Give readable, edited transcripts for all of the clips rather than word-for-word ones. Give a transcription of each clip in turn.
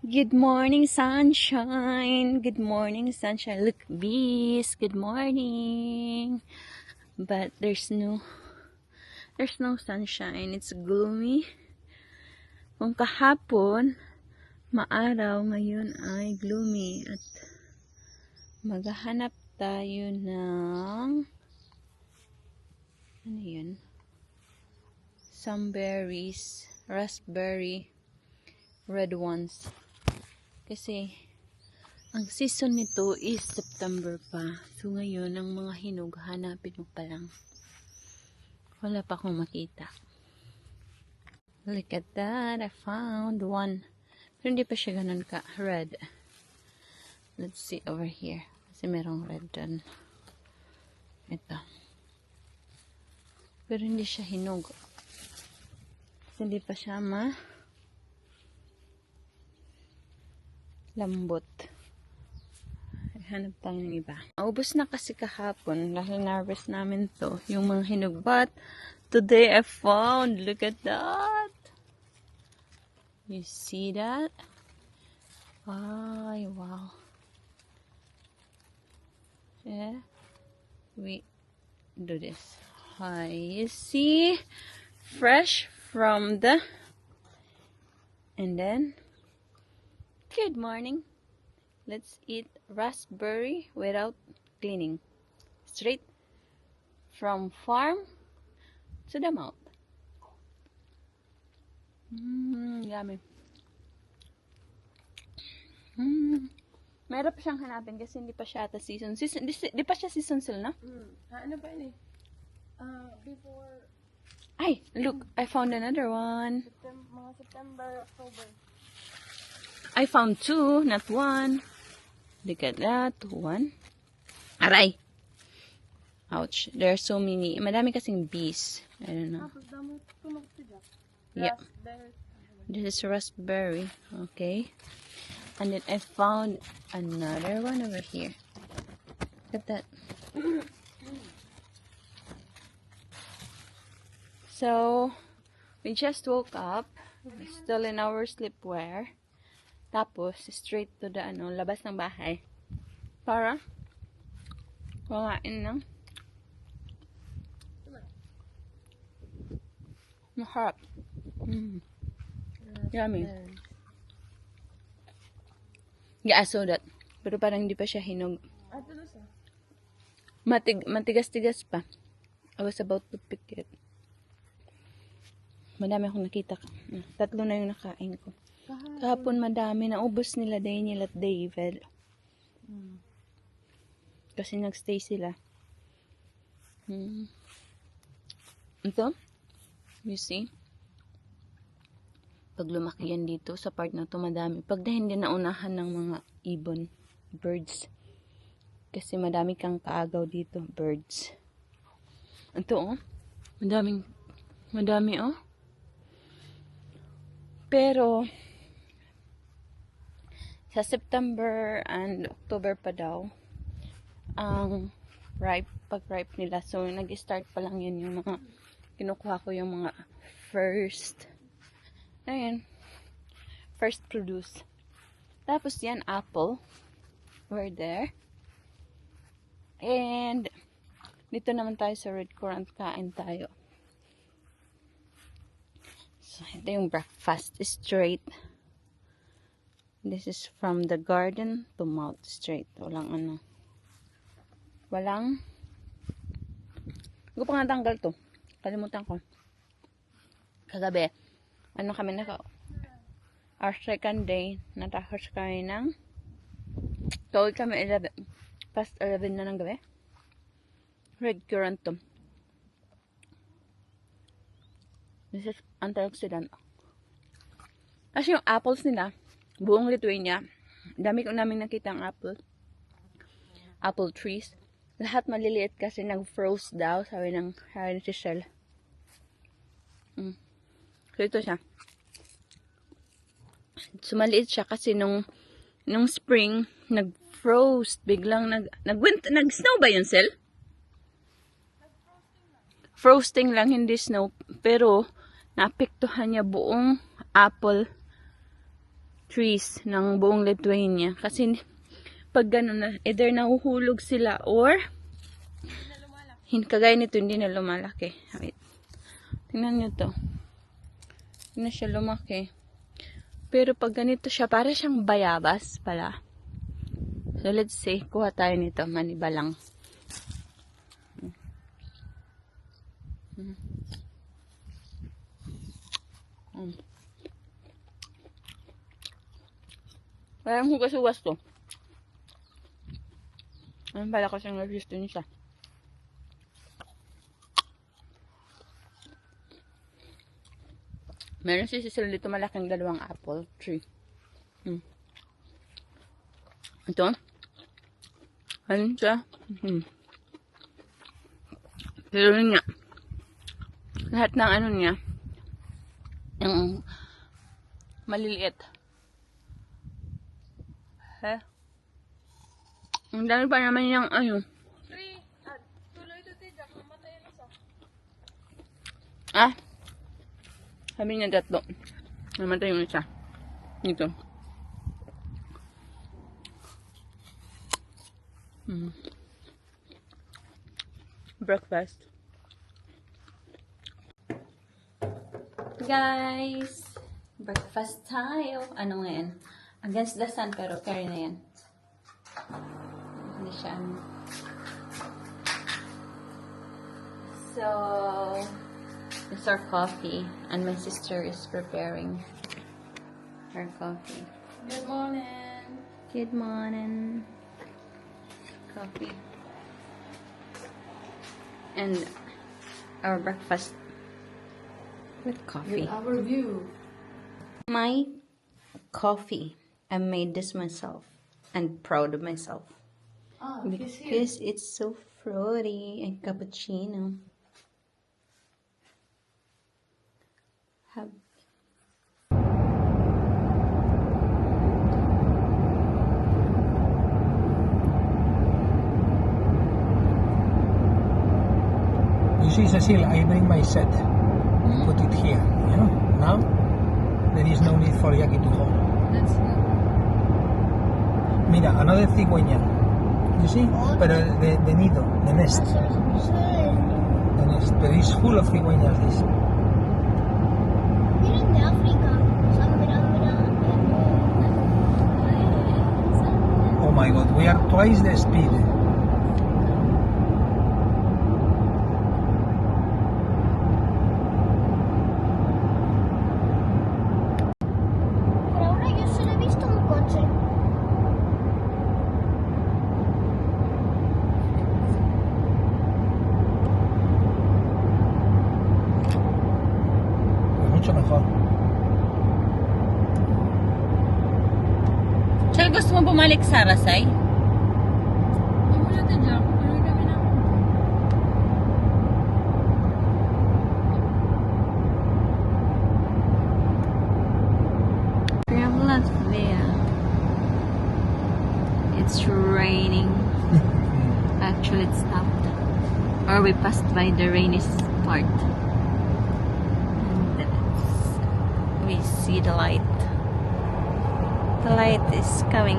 Good morning, sunshine. Good morning, sunshine. Look, bees. Good morning. But there's no sunshine. It's gloomy. Kung kahapon, maaraw, ngayon ay gloomy. At maghahanap tayo ng ano yun? Some berries, raspberry, red ones. Kasi ang season nito is September pa. So ngayon, ang mga hinog, hanapin mo pa lang. Wala pa akong makita. Look at that. I found one. Pero hindi pa siya ganun ka red. Let's see over here. Kasi merong red dun. Ito. Pero hindi siya hinog. Kasi hindi pa siya lambot. Hanap tayo ng iba. Ubus na kasi kahapon dahil na-harvest namin to, yung mga hinog. But today I found, look at that. You see that? Ay, wow. Yeah. We do this. Hi, you see? Fresh from the... And then, good morning. Let's eat raspberry without cleaning. Straight from farm to the mouth. Yummy. Meron pa siyang hanapin kasi hindi pa siya ata season. Di pa siya season sila, no? Ano ba yun eh? Before Ay, look, I found another one. mga September, October. I found two, not one. Look at that, one. Aray! Ouch, there are so many. Madami kasing bees. I don't know. Tapos damo tunog sila. Yeah. This is raspberry. Okay. And then I found another one over here. Look at that. So, we just woke up. We're still in our sleepwear. Tapos, straight to the labas ng bahay. Para kumain ng maharap. Yummy. Yeah, I saw that. Pero parang hindi pa siya hinog. Matigas-tigas pa. I was about to pick it. Madami akong nakita. 3 na yung nakain ko. Kahapon madami. Naubos nila Daniel at David. Kasi nagstay sila. Ito. You see? Pag lumaki yan dito, sa part na to madami. Pag hindi naunahan ng mga ibon, birds. Kasi madami kang kaagaw dito, birds. Ito oh. Madami oh. Pero, sa September and October pa daw, ang pag-ripe nila. So, nag-start pa lang yun yung mga, kinukuha ko yung mga first produce. Tapos yan, apple. We're there. And, dito naman tayo sa red currant, kain tayo. So, ito yung breakfast straight. This is from the garden to mouth straight. Walang Huwag pa nga tanggal to. Kalimutan ko. Kagabi, our second day, natapos kami ng tawag kami 11. Past 11 na ng gabi. Red currant to. This is antioxidant. Kasi yung apples nila, buong Lithuania, dami ko namin nakita ang apple trees. Lahat maliliit kasi nag-froze daw, sabi ni Shell. So ito siya. So maliit siya kasi nung spring, nag-froze, biglang nag-snow ba yun, Sel? Frosting lang, hindi snow, pero naapektuhan niya buong apple trees ng buong Lithuania. Kasi pag ganun na, either nahuhulog sila or kagaya nito, hindi na lumalaki. Wait. Tingnan nyo to. Hindi na siya lumaki. Pero pag ganito siya, para siyang bayabas pala. So let's say, kuha tayo nito, maniba lang. Parang hugas-hugas to. Ano pala kasing resistant siya. Meron si Cecil dito malaking dalawang apple tree. Ito. Ano siya? Pero yun nga. Lahat ng ano niya. Yung maliliit. Ang dami pa naman yung ano. Tuloy ito, Tijak. Mamatay na sa. Sabi niya tatlo. Namatay yung isa. Ito. Breakfast. Guys! Breakfast tayo. Ano nga yan? Against the sun, pero carry na yan. Hindi siya ano. So, this is our coffee. And my sister is preparing her coffee. Good morning. Good morning. Coffee. And our breakfast with coffee. Our view. My coffee. I made this myself and proud of myself He's here. because it's so fruity and cappuccino. Have You see, Cecile, I bring my set. Put it here. You know? Now, there is no need for Jackie to hold. That's Mira, another cigüeña. You see? Pero the nido, the nest. The nest. But it's full of cigüeñas, this. Miren de África. Oh my God, we are twice the speed. Por ahora yo solo he visto un coche. Pues mucho mejor. Chal, gusto mo bumalik sa Rasay? Mula, Tijak. Tuloy kami na. Latvia. It's raining. Actually, it stopped. Or we passed by the rainy part. And we see the light. The light is coming.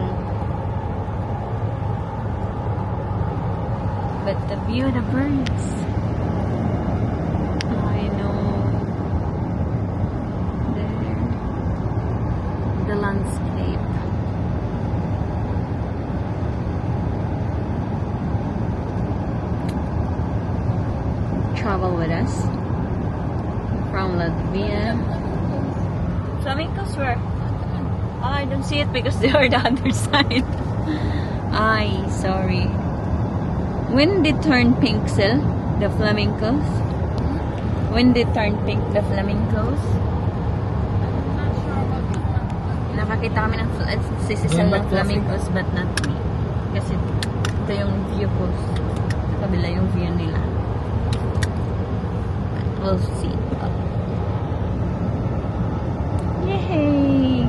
But the view, the birds. I know. There. The landscape. Travel with us from Latvia. Flamingos were. Oh, I don't see it because they are the other side. Ay, sorry. When they turn pink, Sil? The flamingos? When they turn pink, the flamingos? Not sure about this one. Nakakita kami ng sisisal ng flamingos but not me. Kasi ito yung view ko. Kabila yung view nila. We'll see. Yay!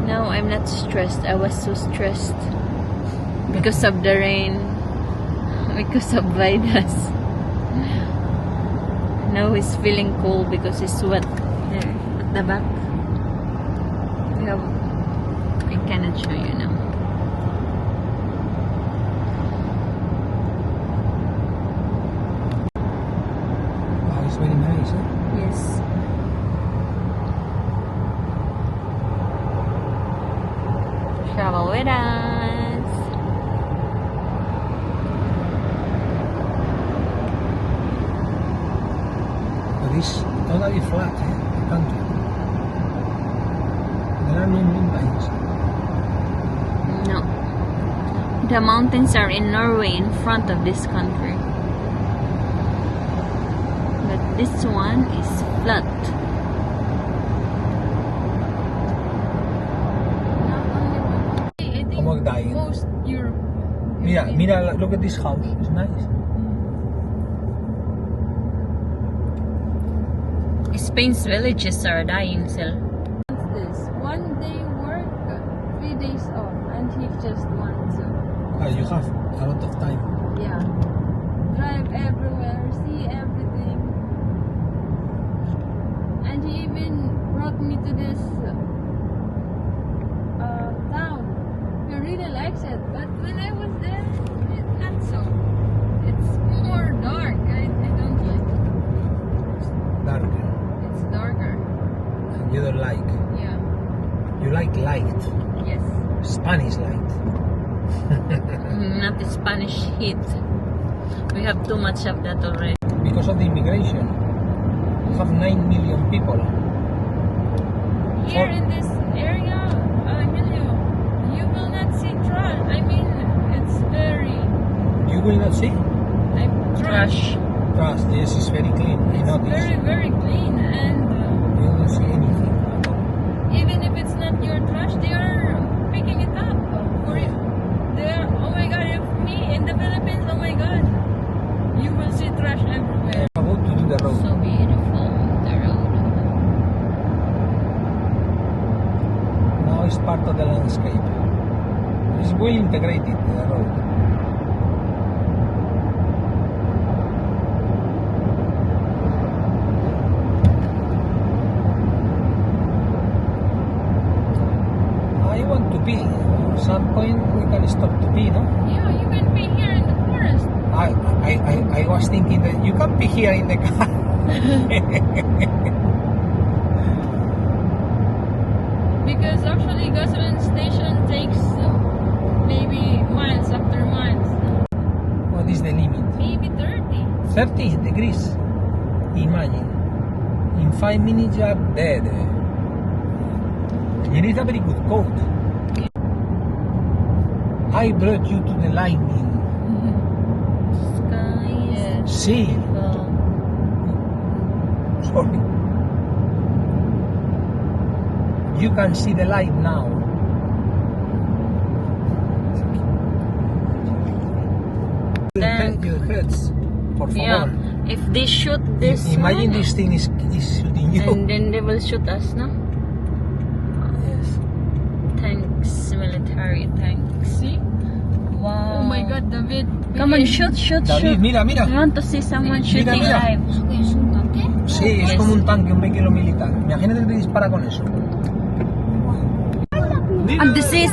Now I'm not stressed. I was so stressed because of the rain, because of Vidas. Now he's feeling cold because he's wet here at the back. We have, I cannot show you now. Wow, it's very nice. Eh? Yes. Travel with us. But it's totally flat, the country. There are no mountains. No. The mountains are in Norway in front of this country. But this one is flat. I think Como dying. most Europe. Mira, look at this house. It's nice. Spain's villages are dying still. What's this? 1 day work, 3 days off, and he just wants to, You have a lot of time. yeah, drive everywhere, see everything. And he even brought me to this town. He really likes it, but when I was there, it's not so. It's more dark. I don't like it. Darker. It's darker. And you don't like. Yeah. You like light. Yes. Spanish light. Not the Spanish heat. We have too much of that already. Because of the immigration. You have 9 million people. Here in this area, Emilio, you will not see trash. I mean, it's very You will not see like Trash. trash. Yes, it's very clean. I It's noticed. very, very clean, and You don't see anything. even if it's not your trash, they are picking it up for you. They're, oh my god, if me in the Philippines, oh my god, you will see trash everywhere. About to do the road. So beautiful, the road. Now it's part of the landscape. It's well integrated, the road. I want to pee. At some point we can stop to pee, no? Yeah, you can be here in the forest. I was thinking that you can pee here in the car. Because actually gasoline station takes maybe miles after miles. What is the limit? Maybe 30. 30 degrees. Imagine. In 5 minutes you are dead. You need a very good coat. I brought you to the lightning. Sky is Yes. See. beautiful. Sorry. You can see the light now. Thank- Your heads. Por favor. Yeah. If they shoot this Imagine one, this thing is shooting you. and then they will shoot us, no? Yes. Tanks, military tanks. See? Wow. Oh my god, David. Come on, shoot, shoot, David, shoot. mira, mira. I want to see someone shooting mira. live. ¿Eso qué es? ¿Un tanque? Sí, es Yes. como un tanque, un vehículo militar. Imagínate que te dispara con eso. And the see.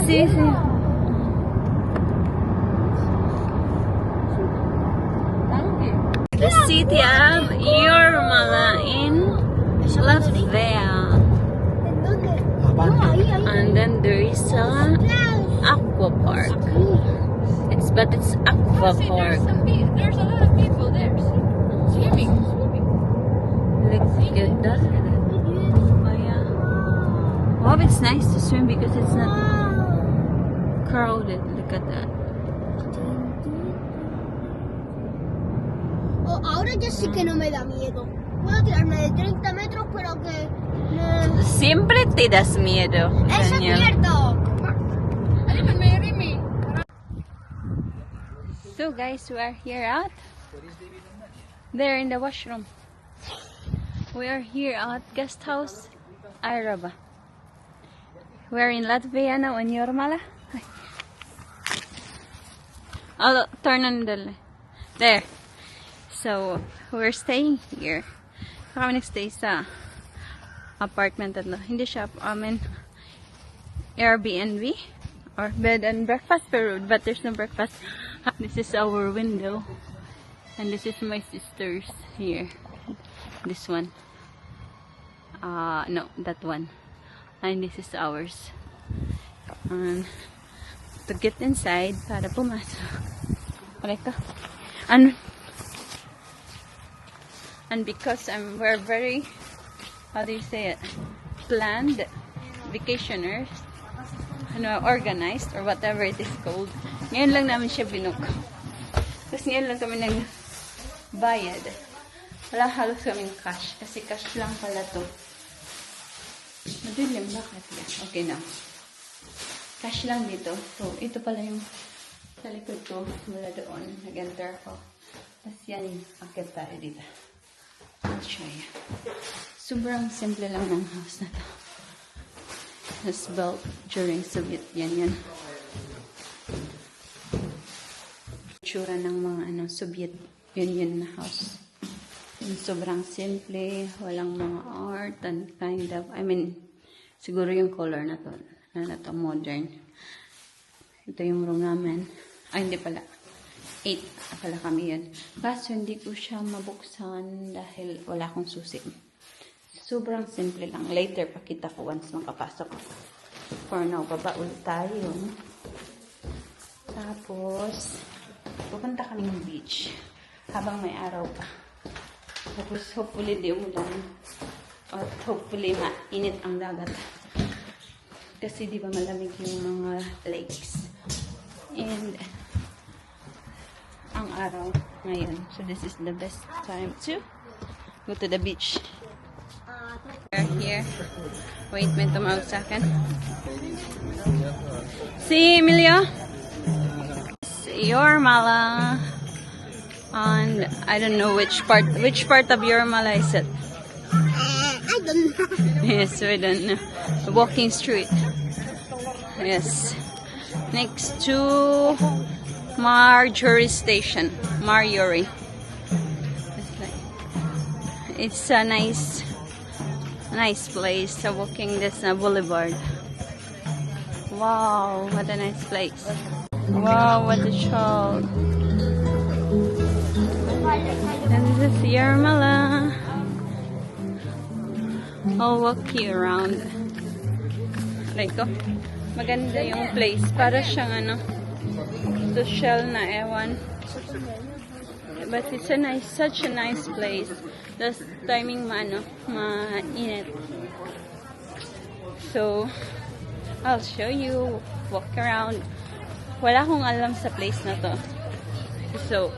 Tanque. The city of Jurmala in Latvia. ¿En dónde? No, Aparte. ahí, ahí. And then there is a aqua park. But it's aqua See, park. there's a lot of people there. Swimming. Look at that. Oh yeah. Wow, it's nice to swim because it's not crowded. Look at that. Oh, ahora ya sí que no me da miedo. Puedo tirarme de 30 metros, pero que... Siempre te das miedo, ¡Eso es Daniel. cierto! Remy. So guys, we are here at there in the washroom. We are here at guest house Araba. We are in Latvia now in Jurmala. Oh, turn on the there. So we're staying here. Kami nagstay sa apartment at hindi siya Airbnb or bed and breakfast per road, but there's no breakfast. This is our window, and this is my sister's here. This one. No, that one. And this is ours. And to get inside, para pumasok. Correcto? And because we're very, how do you say it? Planned vacationers, organized or whatever it is called. Ngayon lang namin siya binook. Tapos ngayon lang kami nagbayad. Wala halos kaming cash. Kasi cash lang pala to. Madilim, bakit yan? Okay na. Cash lang dito. So, ito pala yung sa likod ko. Mula doon. Nag-enter ako. Tapos yan, akit tayo dito. I'll show you. Sobrang simple lang ng house na to. It was built during Soviet Union. Tsura ng mga Soviet Union na house. Yung sobrang simple, walang mga art and kind of, siguro yung color na to, modern. Ito yung room namin. Hindi pala. 8 pala kami yun. Kaso hindi ko siya mabuksan dahil wala akong susi. Sobrang simple lang. Later, pakita ko once makapasok ako. For now, baba ulit tayo. Tapos, pupunta kami ng beach habang may araw pa. Tapos, hopefully, di umulan. At hopefully, mainit ang dagat. Kasi, di ba malamig yung mga lakes. And, ang araw ngayon. So, this is the best time to go to the beach. We're here. Wait, may tumawag sa akin. Si Emilio? Yormala. And I don't know which part of Yormala is it? I don't know. Yes, we don't know. Walking street. Yes. Next to Marjorie Station. Marjorie. It's a nice place. So walking this boulevard. Wow, what a nice place. Wow, what a child. And this is Yarmala. I'll walk you around. Like, maganda yung place. Para siyang social na ewan. But it's such a nice place. The timing mainit. So, I'll show you, walk around. Wala akong alam sa place na to. So,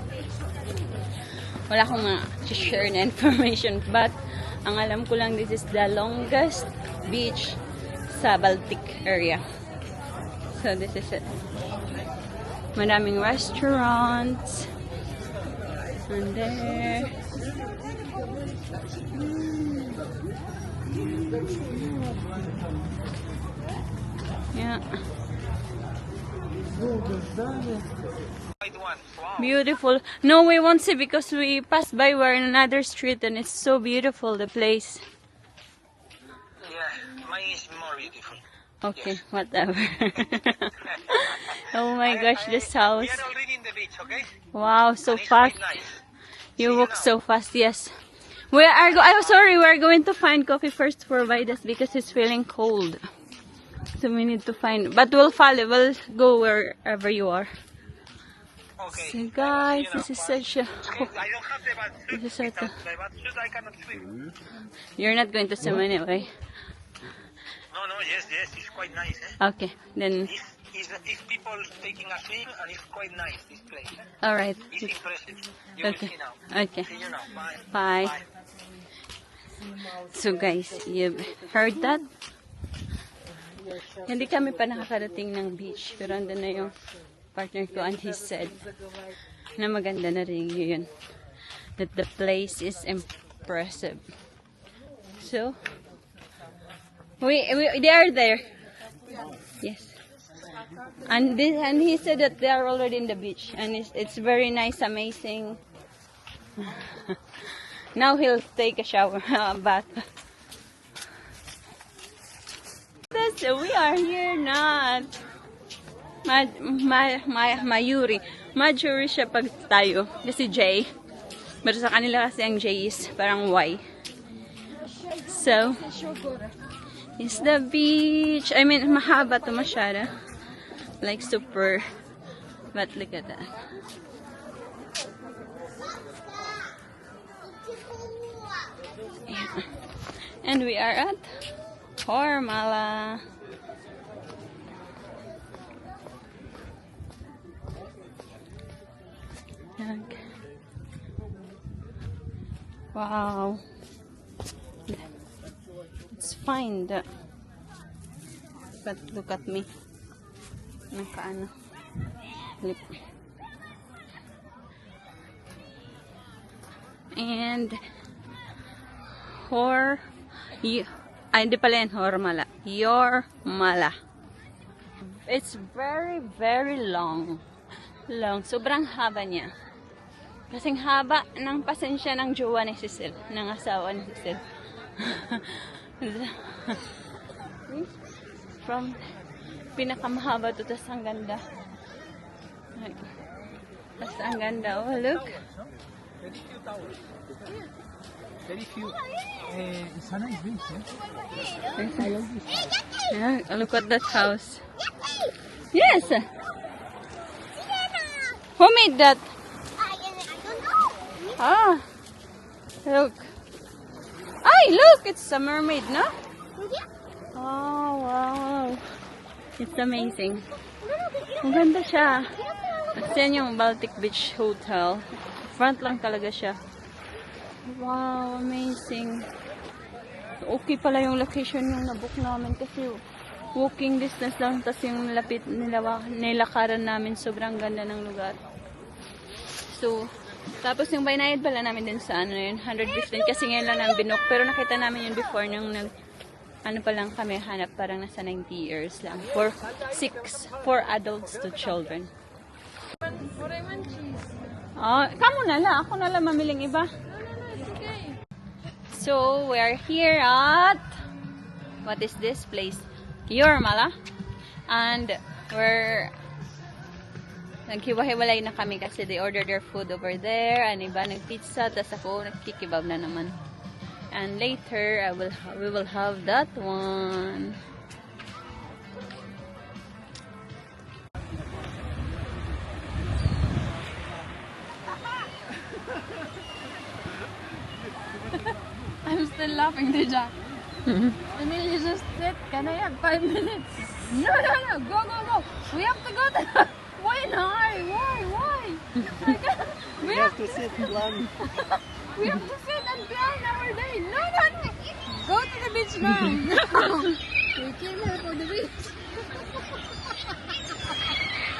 wala akong share na information. But, ang alam ko lang, this is the longest beach sa Baltic area. So, this is it. Maraming restaurants. And there. Yeah. Beautiful. No, we won't see because we passed by. We're in another street and it's so beautiful, the place. Yeah, mine is more beautiful. Okay, Yes. whatever. Oh my gosh, this house. We are already in the beach, okay? Wow, so And it's fast. quite nice. You walk so fast, yes. I'm sorry, we're going to find coffee first for Vidas because it's feeling cold. So we need to find, but we'll follow, we'll go wherever you are. Okay. So guys, this is such a, Okay, I don't have the bad suit. this is such a, Without the bad suit, I cannot swim. you're not going to swim anyway. No, yes, it's quite nice, eh? Okay, then, It's people taking a swim and it's quite nice, this place. alright. It's impressive. You will Okay, see now. okay. See you now. Bye. Bye. So guys, you've heard that? Hindi kami pa nakakarating ng beach, pero andun na yung partner ko and he said na maganda na rin yun. That the place is impressive. So, they are there. Yes. And he said that they are already in the beach and it's very nice, amazing. Now he'll take a shower, bath. This So we are here not Mayuri. Majuri siya pag tayo. Kasi J. Pero sa kanila kasi ang J is parang Y. So, it's the beach. I mean, mahaba to masyado. Like super. But look at that. Yeah. And we are at Hormala. Okay. Wow. It's fine. But look at me. Nakaano. Lip. And hindi pala yan Hormala. Yormala. It's very, very long. Sobrang haba niya. Kasing haba ng pasensya ng jowa ni Cecil. Ng asawa ni Cecil. From pinakamahaba to, tas ang ganda. Tas ang ganda. Oh, look. Very few. It's a nice beach, eh? Yeah, look at that house. Yes. Who made that? Ah, look. Ay, look! It's a mermaid, no? Oh, wow. It's amazing. Ang ganda siya. At yan yung Baltic Beach Hotel. Front lang talaga siya. Wow, amazing. Okay pala yung location yung nabook namin kasi walking distance lang. Tapos yung lapit nilakaran namin. Sobrang ganda ng lugar. So, tapos yung bayad pala namin din sa ano yun, 115 kasi ngayon lang nang binook. Pero nakita namin yun before nung ano pa lang kami hanap, parang nasa 90 years lang. For adults to children. What I want cheese. Oh, kamo na lang. Ako na lang mamiling iba. No, it's okay. So, we're here at, what is this place? Yormala. And we're naghiwa-hiwalay na kami kasi they ordered their food over there. Ang iba nag-pizza, tas ako nagkikibab na naman. And later, we will have that one. I'm still laughing, Deja. And then you just sit, can I have 5 minutes? No, go. We have to go there. Why not? Why? We have to sit and plan. We have to sit and plan our day. No. Go to the beach now. No. We came here for the beach.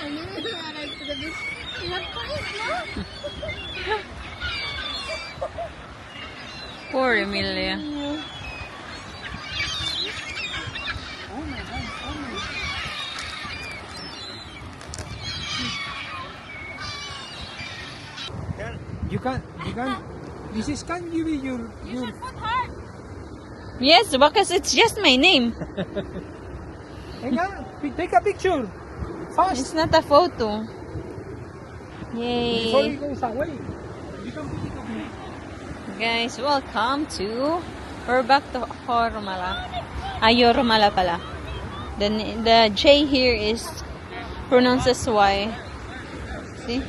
And then we arrived to the beach. We have fun, no? Poor Emilia. You can. This is can you be your. Put heart. Yes, because it's just my name. Take a picture. Fast. It's not a photo. Before Yay. it goes away. You can put it away. Guys, welcome to, we're back to Hormala. Yormala pala. The J here is pronounced as Y. See?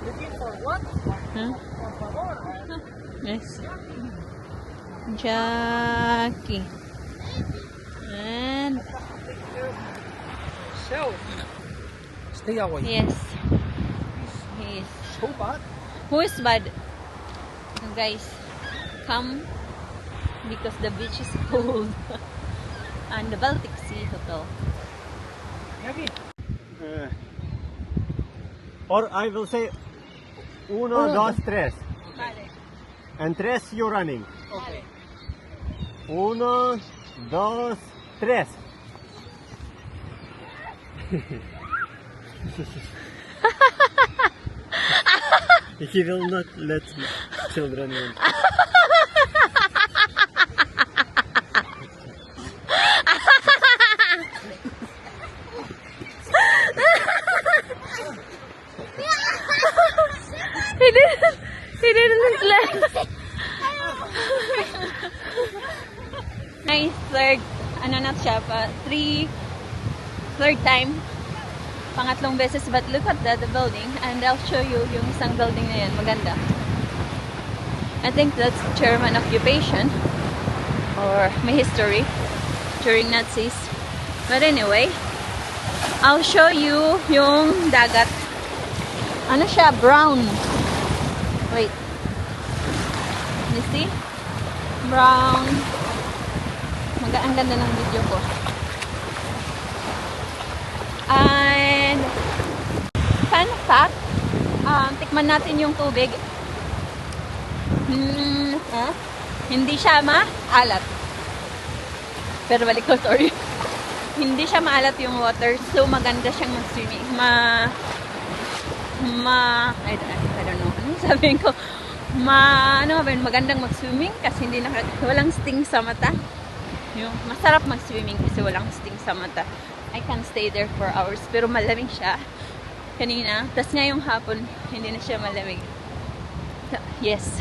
Looking for what? Huh? Por favor. Yes. Jackie. And So, stay away. yes. He is. So bad. Who is bad? Guys, come because the beach is cold. And the Baltic Sea Hotel. Maybe. Or I will say, uno, dos, tres. And tres, you're running. Okay. Uno, dos, tres. He will not let children in. third time. Pangatlong beses, but look at the building, and I'll show you yung isang building na yan, maganda. I think that's German occupation or may history during Nazis. But anyway, I'll show you yung dagat. Ano siya? Brown. Wait. You see? Brown. Ang ganda ng video ko. And fun fact, tikman natin yung tubig. Hindi siya maalat. Pero balik ko, sorry. Hindi siya maalat yung water, so maganda siyang mag-swimming. I don't know. Anong sabihin ko? Magandang mag-swimming kasi walang sting sa mata. Yung masarap mag-swimming kasi walang sting sa mata. I can stay there for hours, pero malamig siya kanina. Tapos ngayong hapon, hindi na siya malamig. So, yes.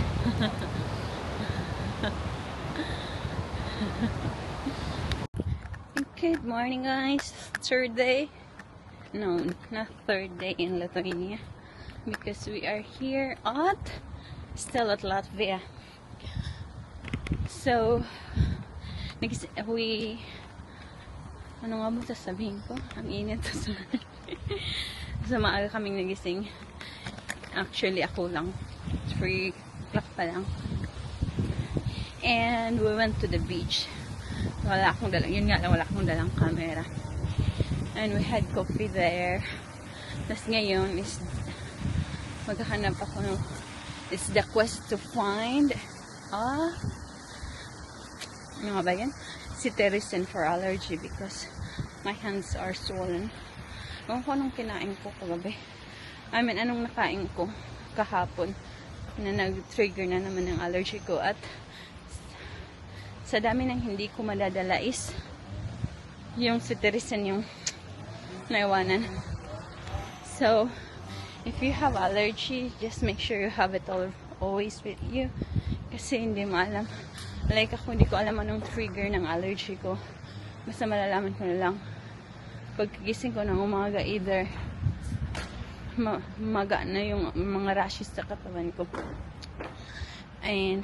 Good morning, guys. Third day. No, not third day in Lithuania. Because we are here still at Latvia. So, ano nga ba sasabihin ko? Ang init sa so, maaga kaming nagising. Actually, ako lang. 3 o'clock pa lang. And we went to the beach. Wala akong dalang camera. And we had coffee there. Tapos ngayon is maghahanap ako ng it's the quest to find ano nga ba yan? Cetirizine for allergy because my hands are swollen. Kung anong kinain ko kagabi. Anong nakain ko kahapon na nag-trigger na naman ng allergy ko, at sa dami ng hindi ko madadala is yung cetirizine yung naiwanan. So, if you have allergy, just make sure you have it always with you. Kasi hindi mo alam. Like ako, hindi ko alam anong trigger ng allergy ko. Basta malalaman ko na lang pagkagising ko ng umaga, either maga na yung mga rashes sa katawan ko. And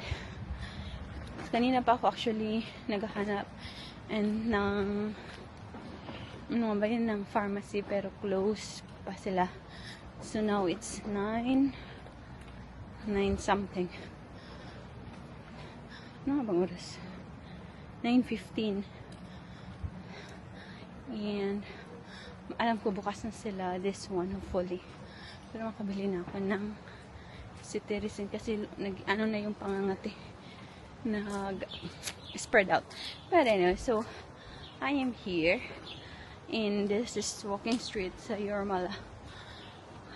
kanina pa ako actually naghahanap and ng ng pharmacy, pero close pa sila. So now it's 9 something. Ano nga bang oras? 9:15. And alam ko bukas na sila, this one hopefully. Pero makabili na ako ng cetirizine kasi ano na yung pangangati. Spread out. But anyway, so I am here and this is walking street sa Yormala.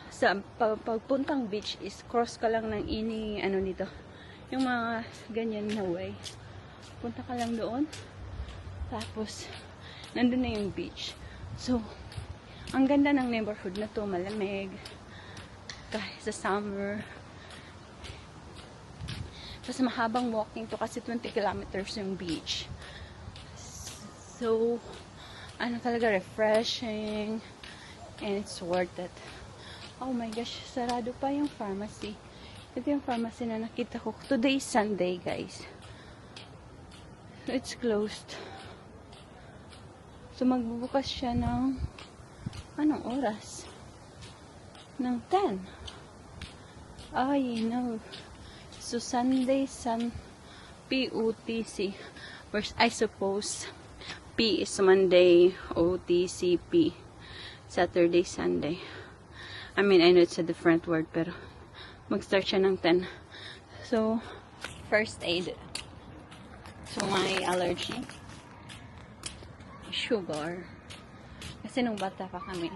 Sa pagpuntang beach is cross ka lang ng nito, yung mga ganyan na way. Punta ka lang doon, tapos nandun na yung beach. So ang ganda ng neighborhood na to, malamig kahit sa summer. Tapos mahabang walking to kasi 20 kilometers yung beach. So talaga refreshing and it's worth it. Oh my gosh, sarado pa yung pharmacy. Ito yung pharmacy na nakita ko. Today is Sunday, guys. So it's closed. So magbubukas siya ng anong oras? Ng 10. Ay, no. So Sunday, PUTC. First, I suppose P is Monday, OTC, P. Saturday, Sunday. I know it's a different word, pero mag-start siya ng 10. So, first aid. So, my allergy. Sugar. Kasi nung bata pa kami,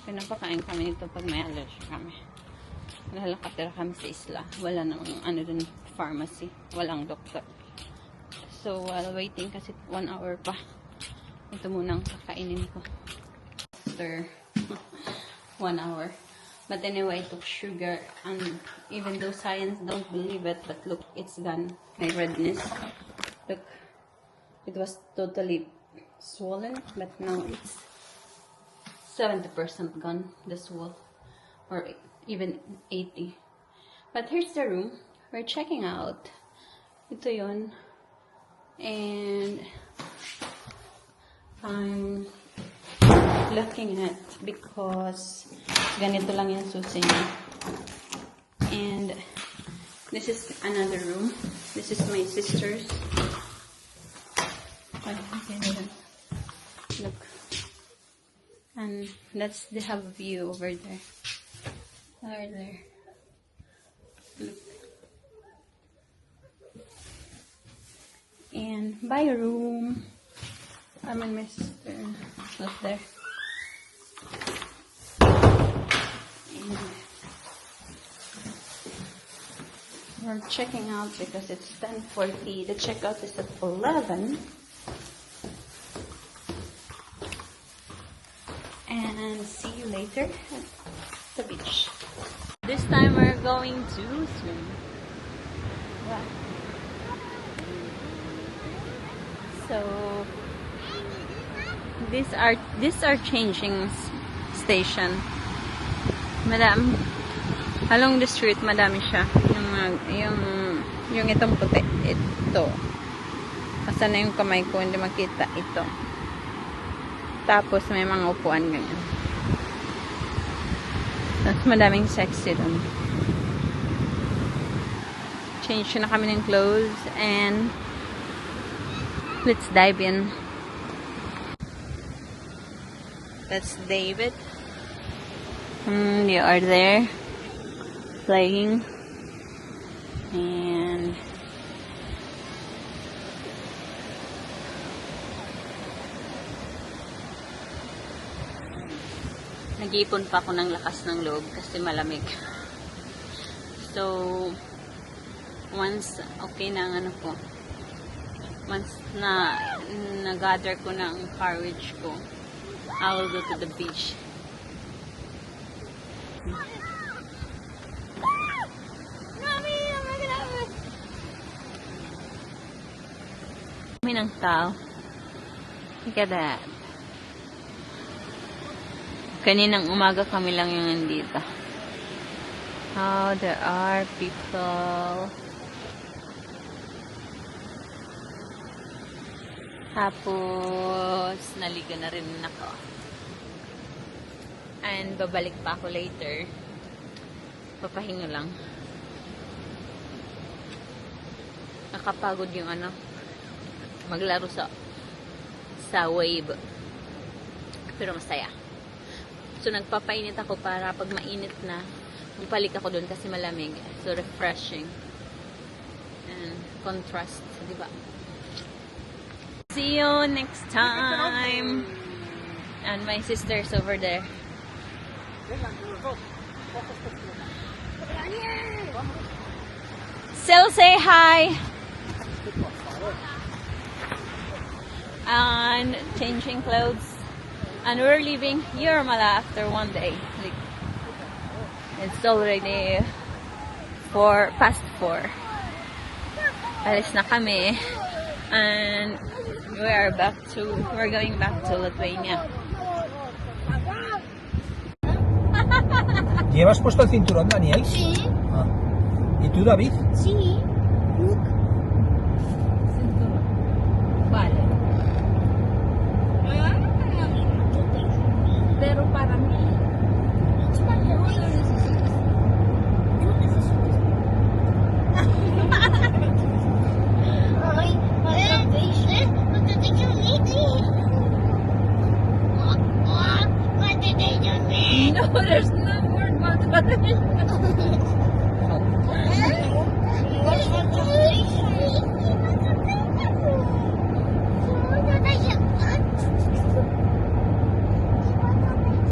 pinapakain kami nito pag may allergy kami. Lalakatira kami sa isla. Wala namang dun, pharmacy. Walang doktor. So, while waiting, kasi 1 hour pa, ito munang kakainin ko. After 1 hour. But anyway, I took sugar, and even though science don't believe it, but look, it's gone. My redness. Look. It was totally swollen, but now it's 70% gone, the swell, or even 80. But here's the room. We're checking out. Ito yun. And I'm looking at because ganito lang yung susi niya. And this is another room. This is my sister's. Look. And they have a view over there. Over there. Look. And by room, I'm and my sister. Look there. And we're checking out because it's 10:40. The checkout is at 11. And see you later at the beach. This time we're going to swim. Wow. So these are changing station. Madam, along the street madami siya. Yung itong puti, ito. Asa na yung kamay ko, hindi makita ito. Tapos may mga upuan ganyan. Tapos madaming sexy doon. Change na kami ng clothes and let's dive in. That's David. They are there playing. And nag-iipon pa ako ng lakas ng loob kasi malamig. So, once okay na ang ano ko, once na nag-gather ko ng courage ko, I will go to the beach. May ng tao. Look at that. Kaninang umaga kami lang yung nandito. Oh, there are people. Tapos, naligo na rin ako. And, babalik pa ako later. Papahinga lang. Nakapagod yung ano, maglaro sa wave. Pero masaya. So, nagpapainit ako para pag mainit na, magpalik ako doon kasi malamig. So, refreshing. And, contrast. Diba? See you next time. And my sister's over there. Still say hi. And changing clothes. And we're leaving Yermala after one day. Like, it's already past 4. Alis na kami. And we're going back to Lithuania. ¿Llevas puesto el cinturón, Daniel? Sí. Ah. ¿Y tú, David? Sí. Look. Vale. Pero para mí, No, there's no word about it.